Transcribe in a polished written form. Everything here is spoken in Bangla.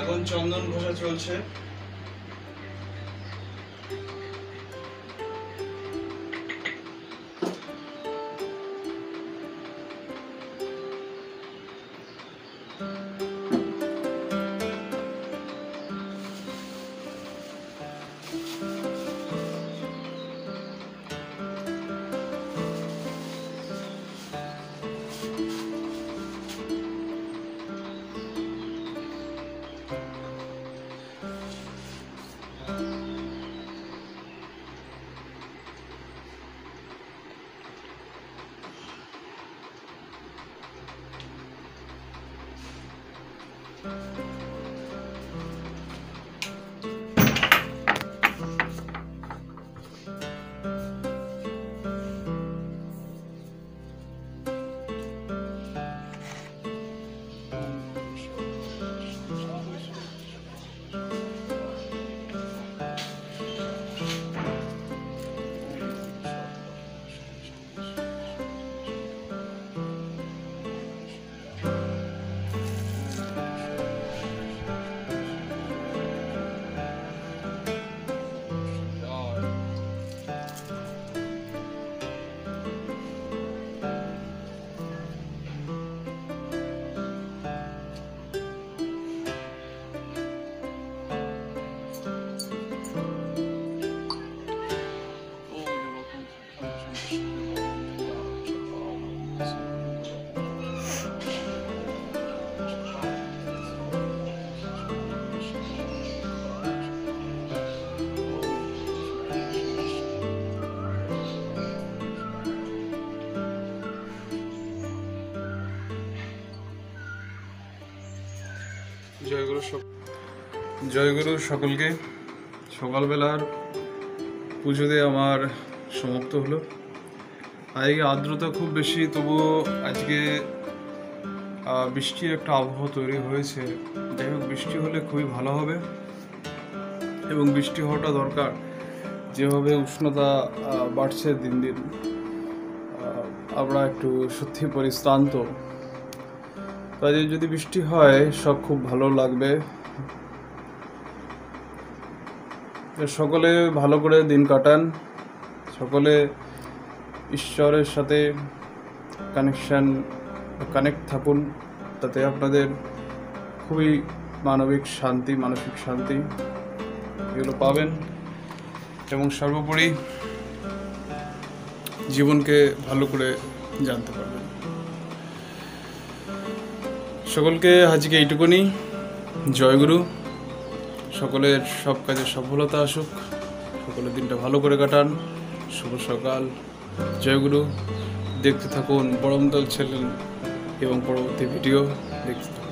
এখন চন্দন ঘষা চলছে। জয়গুরু সকলকে। সকালবেলার পুজো দিয়ে আমার সমাপ্ত হলো। আজকে আর্দ্রতা খুব বেশি, তবুও আজকে বৃষ্টির একটা আবহাওয়া তৈরি হয়েছে। যাই হোক, বৃষ্টি হলে খুবই ভালো হবে এবং বৃষ্টি হওয়াটা দরকার। যেভাবে উষ্ণতা বাড়ছে দিন দিন, আমরা একটু সত্যি পরিশ্রান্ত। কাজে যদি বৃষ্টি হয় সব খুব ভালো লাগবে। সকলে ভালো করে দিন কাটান, সকলে ঈশ্বরের সাথে কানেক্ট থাকুন, তাতে আপনাদের খুবই মানবিক শান্তি, মানসিক শান্তি এগুলো পাবেন এবং সর্বোপরি জীবনকে ভালো করে জানতে পারবেন। সকলকে আজকে এইটুকুনি। জয়গুরু। সকলের সব কাজে সফলতা আসুক, সকলের দিনটা ভালো করে কাটান। শুভ সকাল। জয়গুরু। দেখতে থাকুন বরমদল চ্যানেল এবং পরবর্তী ভিডিও দেখতে থাকুন।